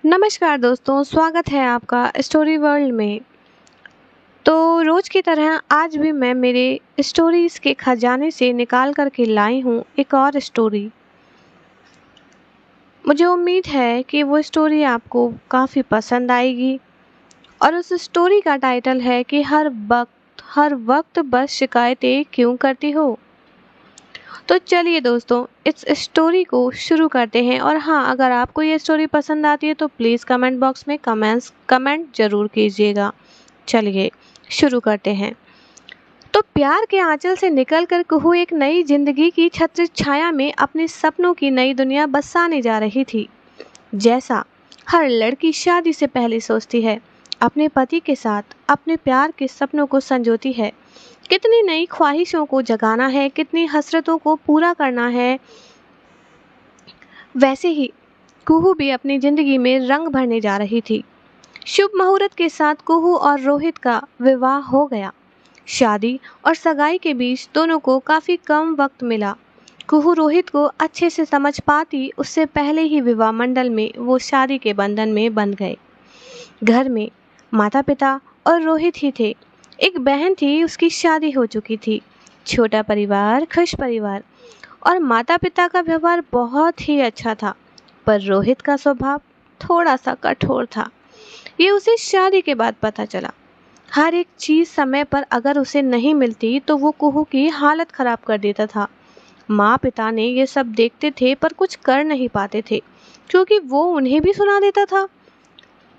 नमस्कार दोस्तों, स्वागत है आपका स्टोरी वर्ल्ड में। तो रोज़ की तरह आज भी मैं मेरे स्टोरीज़ के खजाने से निकाल कर के लाई हूँ एक और स्टोरी। मुझे उम्मीद है कि वो स्टोरी आपको काफ़ी पसंद आएगी और उस स्टोरी का टाइटल है कि हर वक्त बस शिकायतें क्यों करती हो। तो चलिए दोस्तों, इस स्टोरी को शुरू करते हैं। और हाँ, अगर आपको ये स्टोरी पसंद आती है तो प्लीज़ कमेंट बॉक्स में कमेंट ज़रूर कीजिएगा। चलिए शुरू करते हैं। तो प्यार के आंचल से निकलकर कुहू एक नई जिंदगी की छत्र छाया में अपने सपनों की नई दुनिया बसाने जा रही थी। जैसा हर लड़की शादी से पहले सोचती है, अपने पति के साथ अपने प्यार के सपनों को संजोती है, कितनी नई ख्वाहिशों को जगाना है, कितनी हसरतों को पूरा करना है, वैसे ही कुहू भी अपनी जिंदगी में रंग भरने जा रही थी। शुभ मुहूर्त के साथ कुहू और रोहित का विवाह हो गया। शादी और सगाई के बीच दोनों को काफी कम वक्त मिला। कुहू रोहित को अच्छे से समझ पाती उससे पहले ही विवाह मंडल में वो शादी के बंधन में बंध गए। घर में माता पिता और रोहित ही थे। एक बहन थी, उसकी शादी हो चुकी थी। छोटा परिवार, खुश परिवार और माता पिता का व्यवहार बहुत ही अच्छा था। पर रोहित का स्वभाव थोड़ा सा कठोर था। ये उसे शादी के बाद पता चला। हर एक चीज समय पर अगर उसे नहीं मिलती तो वो कुहू की हालत खराब कर देता था। माँ पिता ने ये सब देखते थे पर कुछ कर नहीं पाते थे, क्योंकि वो उन्हें भी सुना देता था।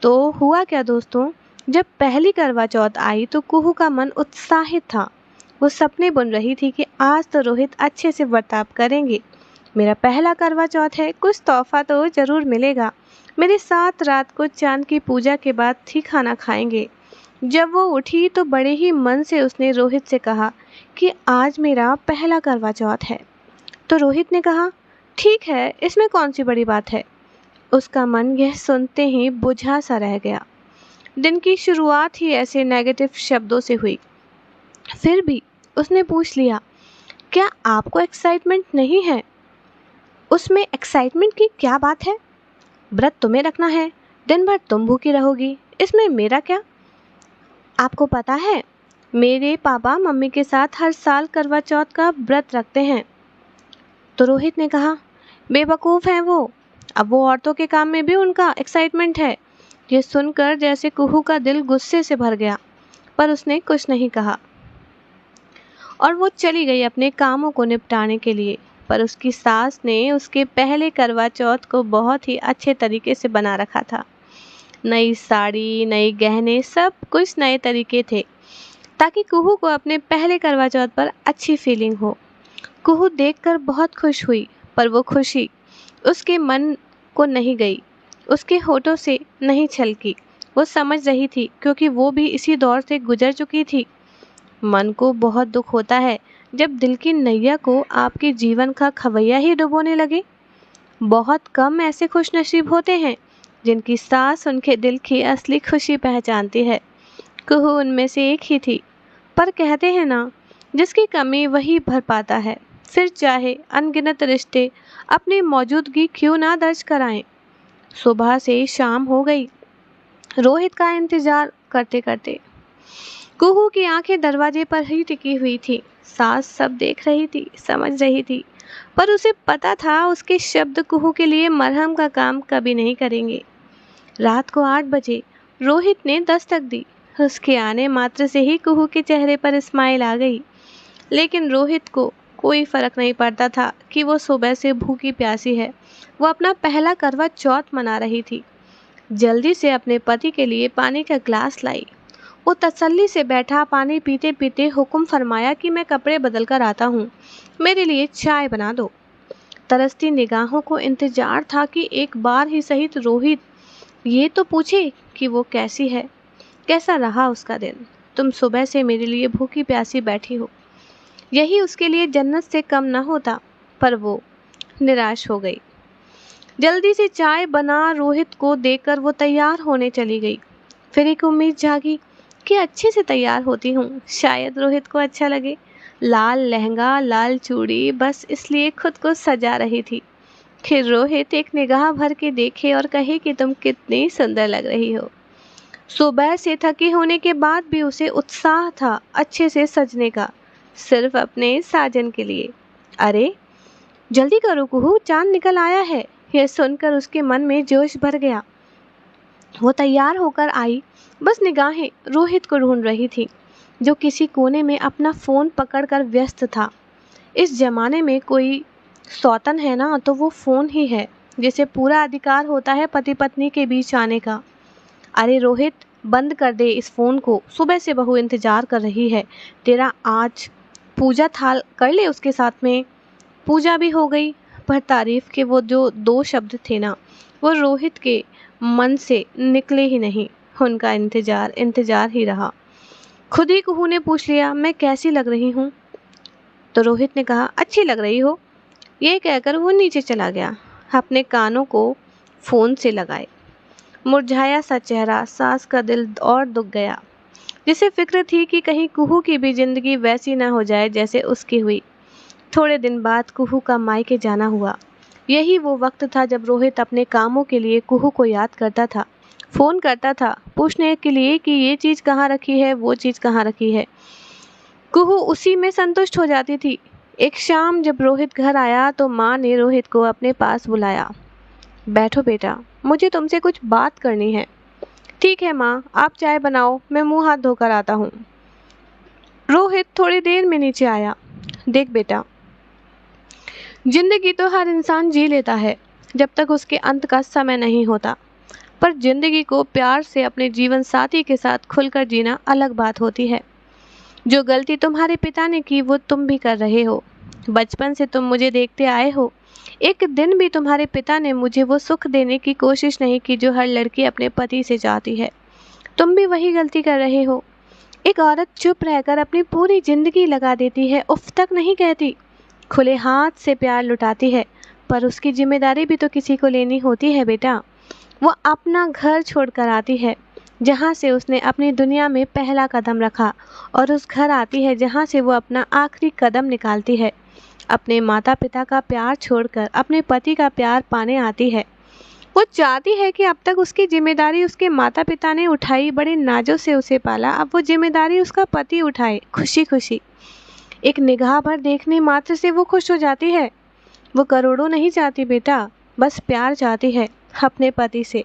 तो हुआ क्या दोस्तों, जब पहली करवा चौथ आई तो कुहू का मन उत्साहित था। वो सपने बुन रही थी कि आज तो रोहित अच्छे से बर्ताव करेंगे। मेरा पहला करवा चौथ है, कुछ तोहफा तो जरूर मिलेगा। मेरे साथ रात को चांद की पूजा के बाद ही खाना खाएंगे। जब वो उठी तो बड़े ही मन से उसने रोहित से कहा कि आज मेरा पहला करवा चौथ है। तो रोहित ने कहा, ठीक है, इसमें कौन सी बड़ी बात है। उसका मन यह सुनते ही बुझा सा रह गया। दिन की शुरुआत ही ऐसे नेगेटिव शब्दों से हुई। फिर भी उसने पूछ लिया, क्या आपको एक्साइटमेंट नहीं है। उसमें एक्साइटमेंट की क्या बात है। व्रत तुम्हें रखना है, दिन भर तुम भूखी रहोगी, इसमें मेरा क्या। आपको पता है, मेरे पापा मम्मी के साथ हर साल करवा चौथ का व्रत रखते हैं। तो रोहित ने कहा, बेवकूफ़ हैं वो, अब वो औरतों के काम में भी उनका एक्साइटमेंट है। ये सुनकर जैसे कुहू का दिल गुस्से से भर गया, पर उसने कुछ नहीं कहा और वो चली गई अपने कामों को निपटाने के लिए। पर उसकी सास ने उसके पहले करवा चौथ को बहुत ही अच्छे तरीके से बना रखा था। नई साड़ी, नए गहने, सब कुछ नए तरीके थे ताकि कुहू को अपने पहले करवा चौथ पर अच्छी फीलिंग हो। कुहू देखकर बहुत खुश हुई, पर वो खुशी उसके मन को नहीं गई, उसके होठों से नहीं छलकी। वो समझ रही थी, क्योंकि वो भी इसी दौर से गुजर चुकी थी। मन को बहुत दुख होता है जब दिल की नैया को आपके जीवन का खवैया ही डुबोने लगे। बहुत कम ऐसे खुशनसीब होते हैं जिनकी सास उनके दिल की असली खुशी पहचानती है। कुहू उनमें से एक ही थी। पर कहते हैं ना, जिसकी कमी वही भर पाता है। फिर चाहे अनगिनत रिश्ते अपनी मौजूदगी क्यों ना दर्ज कराएं। सुबह से शाम हो गई, रोहित का इंतजार करते करते। कुहू की आंखें दरवाजे पर ही टिकी हुई थी। सास सब देख रही थी, समझ रही थी, पर उसे पता था उसके शब्द कुहू के लिए मरहम का काम कभी नहीं करेंगे। रात को 8 बजे रोहित ने दस्तक दी। उसके आने मात्र से ही कुहू के चेहरे पर स्माइल आ गई। लेकिन रोहित को कोई फर्क नहीं पड़ता था कि वो सुबह से भूखी प्यासी है। वो अपना पहला करवा चौथ मना रही थी। जल्दी से अपने पति के लिए पानी का ग्लास लाई। वो तसल्ली से बैठा, पानी पीते पीते हुक्म फरमाया कि मैं कपड़े बदल कर आता हूँ, मेरे लिए चाय बना दो। तरसती निगाहों को इंतजार था कि एक बार ही सही तो रोहित ये तो पूछे कि वो कैसी है, कैसा रहा उसका दिन। तुम सुबह से मेरे लिए भूखी प्यासी बैठी हो, यही उसके लिए जन्नत से कम न होता। पर वो निराश हो गई। जल्दी से चाय बना रोहित को देकर वो तैयार होने चली गई। फिर एक उम्मीद जागी कि अच्छे से तैयार होती हूँ, शायद रोहित को अच्छा लगे। लाल लहंगा, लाल चूड़ी, बस इसलिए खुद को सजा रही थी। कि रोहित एक निगाह भर के देखे और कहे कि तुम कितनी सुंदर लग रही हो। सुबह से थके होने के बाद भी उसे उत्साह था अच्छे से सजने का, सिर्फ अपने साजन के लिए। अरे जल्दी करो कुहू, चांद निकल आया है। यह सुनकर उसके मन में जोश भर गया। वो तैयार होकर आई, बस निगाहें रोहित को ढूंढ रही थी, जो किसी कोने में अपना फ़ोन पकड़कर व्यस्त था। इस जमाने में कोई सौतन है ना तो वो फ़ोन ही है, जिसे पूरा अधिकार होता है पति पत्नी के बीच आने का। अरे रोहित, बंद कर दे इस फ़ोन को, सुबह से बहू इंतज़ार कर रही है तेरा। आज पूजा थाल कर ले उसके साथ में। पूजा भी हो गई, पर तारीफ के वो जो 2 शब्द थे ना, वो रोहित के मन से निकले ही नहीं। उनका इंतजार इंतजार ही रहा। खुद ही कुहू ने पूछ लिया, मैं कैसी लग रही हूँ? तो रोहित ने कहा, अच्छी लग रही हो। ये कहकर वो नीचे चला गया, अपने कानों को फ़ोन से लगाए। मुरझाया सा चेहरा, सास का दिल और दुख गया, जिसे फिक्र थी कि कहीं कुहू की भी जिंदगी वैसी न हो जाए जैसे उसकी हुई। थोड़े दिन बाद कुहू का मायके जाना हुआ। यही वो वक्त था जब रोहित अपने कामों के लिए कुहू को याद करता था, फ़ोन करता था पूछने के लिए कि ये चीज़ कहाँ रखी है, वो चीज़ कहाँ रखी है। कुहू उसी में संतुष्ट हो जाती थी। एक शाम जब रोहित घर आया तो माँ ने रोहित को अपने पास बुलाया। बैठो बेटा, मुझे तुमसे कुछ बात करनी है। ठीक है माँ, आप चाय बनाओ, मैं मुंह हाथ धोकर आता हूँ। रोहित थोड़ी देर में नीचे आया। देख बेटा, जिंदगी तो हर इंसान जी लेता है जब तक उसके अंत का समय नहीं होता, पर जिंदगी को प्यार से अपने जीवन साथी के साथ खुलकर जीना अलग बात होती है। जो गलती तुम्हारे पिता ने की वो तुम भी कर रहे हो। बचपन से तुम मुझे देखते आए हो, एक दिन भी तुम्हारे पिता ने मुझे वो सुख देने की कोशिश नहीं की जो हर लड़की अपने पति से चाहती है। तुम भी वही गलती कर रहे हो। एक औरत चुप रहकर अपनी पूरी जिंदगी लगा देती है, उफ तक नहीं कहती, खुले हाथ से प्यार लुटाती है, पर उसकी जिम्मेदारी भी तो किसी को लेनी होती है बेटा। वो अपना घर छोड़कर आती है जहाँ से उसने अपनी दुनिया में पहला कदम रखा, और उस घर आती है जहाँ से वो अपना आखिरी कदम निकालती है। अपने माता पिता का प्यार छोड़कर अपने पति का प्यार पाने आती है। वो चाहती है कि अब तक उसकी जिम्मेदारी उसके माता पिता ने उठाई, बड़े नाजों से उसे पाला, अब वो जिम्मेदारी उसका पति उठाए खुशी खुशी। एक निगाह भर देखने मात्र से वो खुश हो जाती है। वो करोड़ों नहीं चाहती बेटा, बस प्यार चाहती है अपने पति से।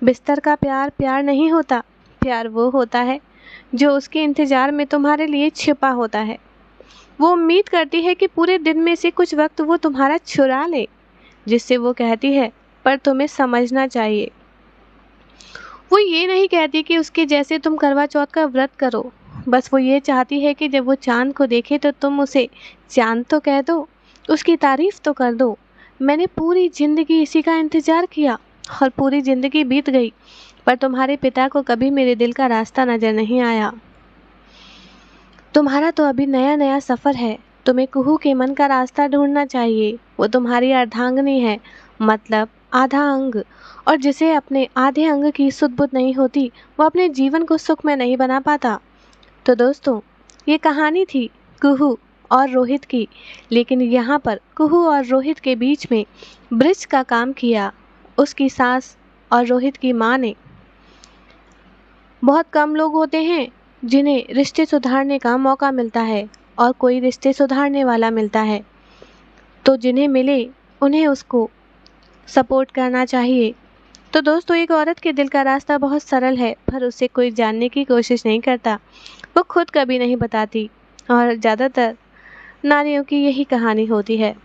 बिस्तर का प्यार प्यार नहीं होता, प्यार वो होता है जो उसके इंतजार में तुम्हारे लिए छिपा होता है। वो उम्मीद करती है कि पूरे दिन में से कुछ वक्त वो तुम्हारा चुरा ले, जिससे वो कहती है पर तुम्हें समझना चाहिए। वो ये नहीं कहती कि उसके जैसे तुम करवा चौथ का व्रत करो, बस वो ये चाहती है कि जब वो चांद को देखे तो तुम उसे चांद तो कह दो, उसकी तारीफ तो कर दो। मैंने पूरी जिंदगी इसी का इंतजार किया और पूरी जिंदगी बीत गई, पर तुम्हारे पिता को कभी मेरे दिल का रास्ता नजर नहीं आया। तुम्हारा तो अभी नया नया सफ़र है, तुम्हें कुहू के मन का रास्ता ढूंढना चाहिए। वो तुम्हारी अर्धांगिनी है, मतलब आधा अंग, और जिसे अपने आधे अंग की सुध-बुध नहीं होती वो अपने जीवन को सुखमय नहीं बना पाता। तो दोस्तों, ये कहानी थी कुहू और रोहित की, लेकिन यहाँ पर कुहू और रोहित के बीच में ब्रिज का काम किया उसकी सास और रोहित की माँ ने। बहुत कम लोग होते हैं जिन्हें रिश्ते सुधारने का मौका मिलता है, और कोई रिश्ते सुधारने वाला मिलता है तो जिन्हें मिले उन्हें उसको सपोर्ट करना चाहिए। तो दोस्तों, एक औरत के दिल का रास्ता बहुत सरल है, पर उसे कोई जानने की कोशिश नहीं करता, वो खुद कभी नहीं बताती, और ज़्यादातर नारियों की यही कहानी होती है।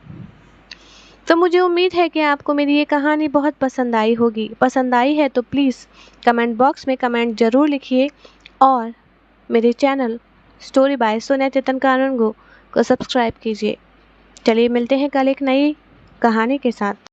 तो मुझे उम्मीद है कि आपको मेरी ये कहानी बहुत पसंद आई होगी। पसंद आई है तो प्लीज़ कमेंट बॉक्स में कमेंट ज़रूर लिखिए, और मेरे चैनल स्टोरी बाय सोनिया चेतन कानूनगो को सब्सक्राइब कीजिए। चलिए मिलते हैं कल एक नई कहानी के साथ।